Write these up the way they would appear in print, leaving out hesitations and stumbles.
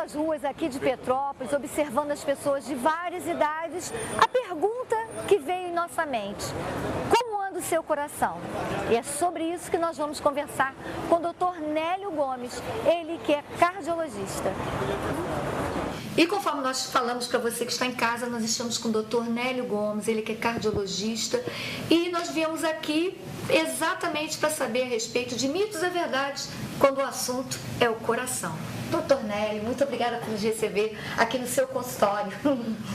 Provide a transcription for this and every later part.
pelas ruas aqui de Petrópolis, observando as pessoas de várias idades, a pergunta que veio em nossa mente: como anda o seu coração? E é sobre isso que nós vamos conversar com o Dr. Nélio Gomes, ele que é cardiologista. E conforme nós falamos para você que está em casa, nós estamos com o Dr. Nélio Gomes, ele que é cardiologista, e nós viemos aqui exatamente para saber a respeito de mitos e verdades quando o assunto é o coração. Dr. Nélio, muito obrigada por nos receber aqui no seu consultório.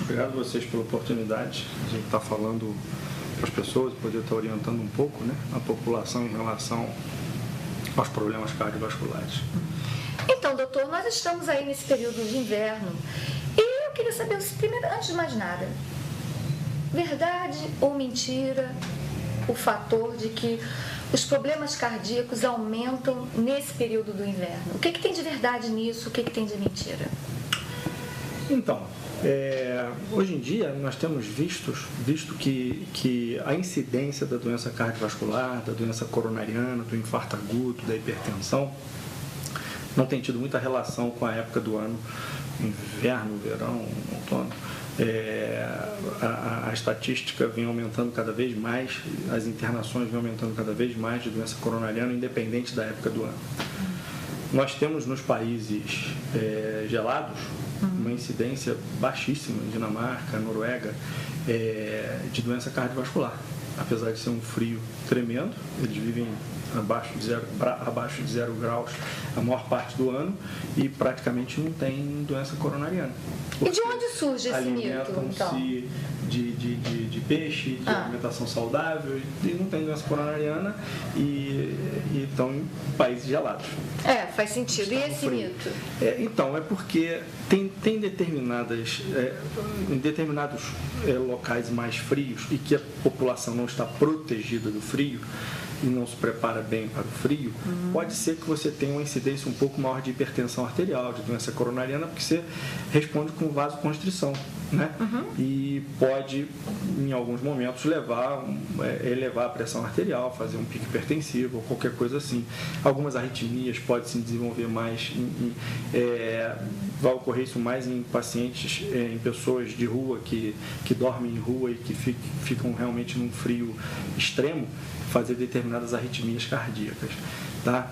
Obrigado a vocês pela oportunidade de estar falando para as pessoas, poder estar orientando um pouco, né, a população em relação aos problemas cardiovasculares. Então, doutor, nós estamos aí nesse período de inverno e eu queria saber, primeiro, antes de mais nada, verdade ou mentira o fator de que os problemas cardíacos aumentam nesse período do inverno? O que tem de verdade nisso? O que tem de mentira? Então, hoje em dia nós temos visto que a incidência da doença cardiovascular, da doença coronariana, do infarto agudo, da hipertensão, não tem tido muita relação com a época do ano, inverno, verão, outono. A estatística vem aumentando cada vez mais, as internações vêm aumentando cada vez mais de doença coronariana, independente da época do ano. Nós temos nos países gelados uma incidência baixíssima, Dinamarca, Noruega, de doença cardiovascular. Apesar de ser um frio tremendo, eles vivem abaixo de 0 graus a maior parte do ano e praticamente não tem doença coronariana. E de onde surge esse mito, então? Alimentam-se de peixe, de alimentação saudável, e não tem doença coronariana e estão em países gelados. Faz sentido. E esse mito? Então, é porque tem determinados locais mais frios e que a população não está protegida do frio e não se prepara bem para o frio, pode ser que você tenha uma incidência um pouco maior de hipertensão arterial, de doença coronariana, porque você responde com vasoconstrição, né? E pode, em alguns momentos, elevar a pressão arterial, fazer um pico hipertensivo ou qualquer coisa assim. Algumas arritmias podem se desenvolver mais, vai ocorrer isso mais em pacientes, em pessoas de rua que dormem em rua e que ficam realmente num frio extremo, fazer determinadas arritmias cardíacas, tá?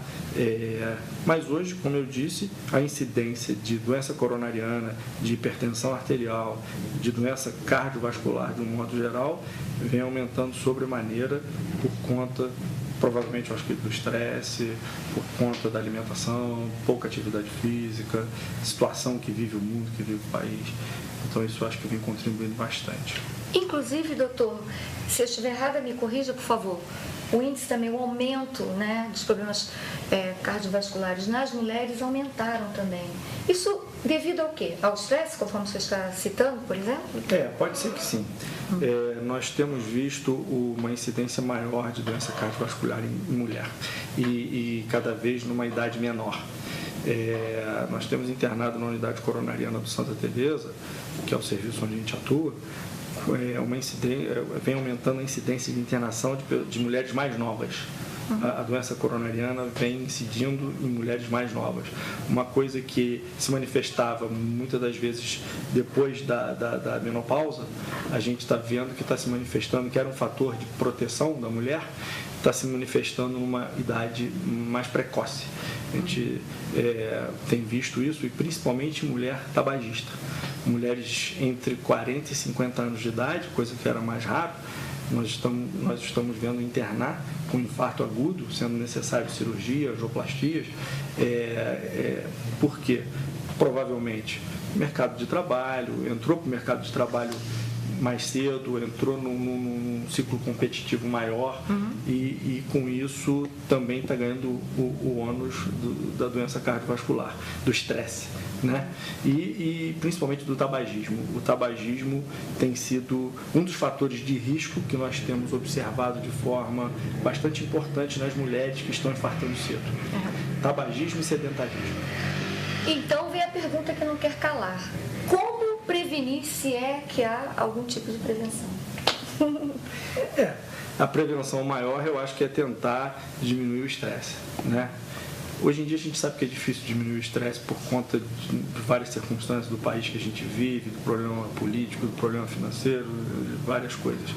Mas hoje, como eu disse, a incidência de doença coronariana, de hipertensão arterial, de doença cardiovascular de um modo geral, vem aumentando sobremaneira por conta, provavelmente, eu acho que do estresse, por conta da alimentação, pouca atividade física, situação que vive o mundo, que vive o país. Então, isso eu acho que vem contribuindo bastante. Inclusive, doutor, se eu estiver errada, me corrija, por favor. O índice também, o aumento, né, dos problemas cardiovasculares nas mulheres aumentaram também. Isso devido ao quê? Ao estresse, conforme você está citando, por exemplo? Pode ser que sim. Nós temos visto uma incidência maior de doença cardiovascular em mulher e cada vez numa idade menor. Nós temos internado na unidade coronariana do Santa Teresa, que é o serviço onde a gente atua, vem aumentando a incidência de internação de mulheres mais novas. A doença coronariana vem incidindo em mulheres mais novas. Uma coisa que se manifestava muitas das vezes depois da menopausa, a gente está vendo que está se manifestando, que era um fator de proteção da mulher, está se manifestando numa idade mais precoce. A gente tem visto isso, e principalmente mulher tabagista. Mulheres entre 40 e 50 anos de idade, coisa que era mais raro, nós estamos vendo internar com infarto agudo, sendo necessário cirurgia, angioplastias. Por quê? Provavelmente mercado de trabalho, entrou para o mercado de trabalho mais cedo, entrou num ciclo competitivo maior e com isso também está ganhando o ônus da doença cardiovascular, do estresse, né? E principalmente do tabagismo. O tabagismo tem sido um dos fatores de risco que nós temos observado de forma bastante importante nas mulheres que estão infartando cedo. Tabagismo e sedentarismo. Então vem a pergunta que não quer calar. Como prevenir, se é que há algum tipo de prevenção? A prevenção maior eu acho que é tentar diminuir o estresse, né? Hoje em dia a gente sabe que é difícil diminuir o estresse por conta de várias circunstâncias do país que a gente vive, do problema político, do problema financeiro, de várias coisas.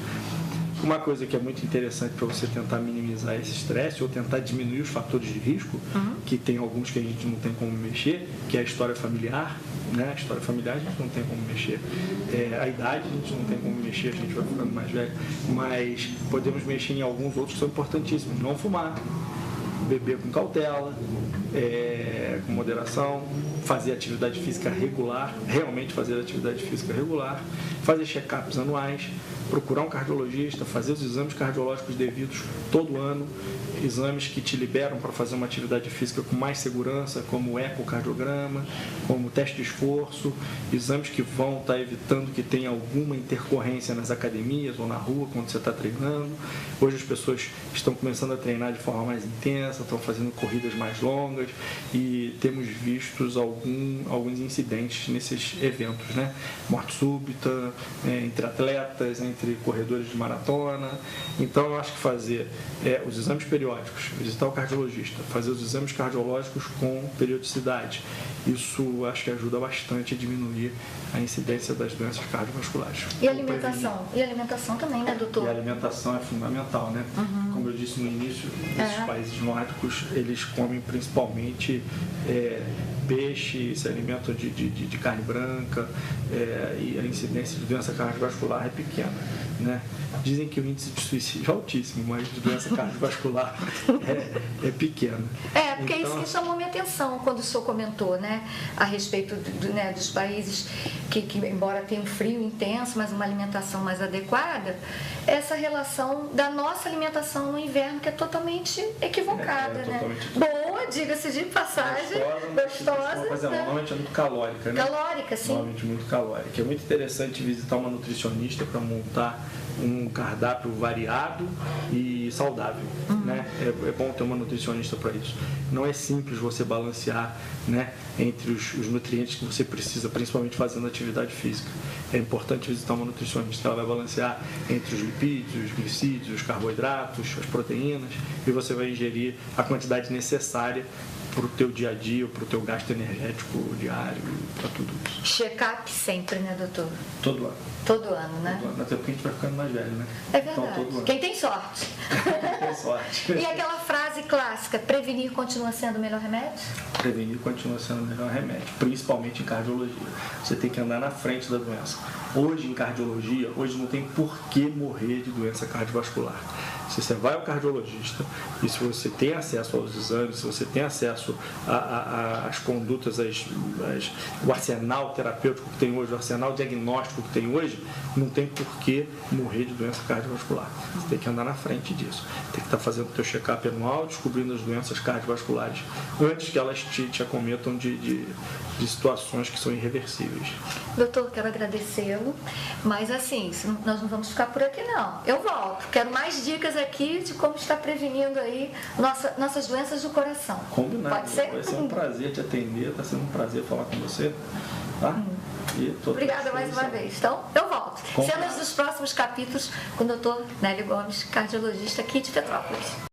Uma coisa que é muito interessante para você tentar minimizar esse estresse ou tentar diminuir os fatores de risco, que tem alguns que a gente não tem como mexer, que é a história familiar, né? A história familiar a gente não tem como mexer. A idade a gente não tem como mexer, a gente vai ficando mais velho, mas podemos mexer em alguns outros que são importantíssimos. Não fumar, beber com cautela, com moderação, fazer atividade física regular, realmente fazer atividade física regular, fazer check-ups anuais, procurar um cardiologista, fazer os exames cardiológicos devidos todo ano, exames que te liberam para fazer uma atividade física com mais segurança, como o ecocardiograma, como o teste de esforço, exames que vão estar evitando que tenha alguma intercorrência nas academias ou na rua quando você está treinando. Hoje as pessoas estão começando a treinar de forma mais intensa, estão fazendo corridas mais longas e temos visto alguns incidentes nesses eventos, né? Morte súbita entre atletas, entre corredores de maratona. Então eu acho que fazer os exames periódicos, visitar o cardiologista, fazer os exames cardiológicos com periodicidade, isso acho que ajuda bastante a diminuir a incidência das doenças cardiovasculares. E alimentação? E alimentação também, né, doutor? E a alimentação é fundamental, né? Como eu disse no início, esses países nórdicos, eles comem principalmente peixe, se alimentam de carne branca, e a incidência de doença cardiovascular é pequena, né? Dizem que o índice de suicídio é altíssimo, mas de doença cardiovascular é pequeno. Porque é isso que chamou minha atenção quando o senhor comentou, né, a respeito dos países que, embora tenham frio intenso, mas uma alimentação mais adequada, essa relação da nossa alimentação no inverno que é totalmente equivocada, né? Totalmente. Boa, diga-se de passagem, gostosa. Mas normalmente é muito calórica, né? Calórica, sim. Normalmente muito calórica. É muito interessante visitar uma nutricionista para montar um cardápio variado e saudável, né? É bom ter uma nutricionista para isso. Não é simples você balancear, né, entre os nutrientes que você precisa, principalmente fazendo atividade física. É importante visitar uma nutricionista. Ela vai balancear entre os lipídios, os glicídios, os carboidratos, as proteínas, e você vai ingerir a quantidade necessária para o teu dia a dia, para o teu gasto energético diário, para tudo isso. Check-up sempre, né, doutor? Todo ano. Todo ano, né? Todo ano, até porque a gente vai ficando mais velho, né? É verdade. Então, todo ano. Quem tem sorte. Tem sorte. E aquela frase clássica, prevenir continua sendo o melhor remédio? Prevenir continua sendo o melhor remédio, principalmente em cardiologia. Você tem que andar na frente da doença. Hoje, em cardiologia, não tem por que morrer de doença cardiovascular. Se você vai ao cardiologista e se você tem acesso aos exames, se você tem acesso às condutas, o arsenal terapêutico que tem hoje, o arsenal diagnóstico que tem hoje, não tem por que morrer de doença cardiovascular. Você tem que andar na frente disso. Tem que estar fazendo o teu check-up anual, descobrindo as doenças cardiovasculares antes que elas te acometam de situações que são irreversíveis. Doutor, quero agradecê-lo, mas assim, nós não vamos ficar por aqui não. Eu volto. Quero mais dicas aqui de como está prevenindo aí nossas doenças do coração. Combinado. Pode ser? Vai ser um prazer te atender, está sendo um prazer falar com você. Tá? Obrigada mais uma vez. Então, eu volto. Cenas dos próximos capítulos com o doutor Nélio Gomes, cardiologista aqui de Petrópolis.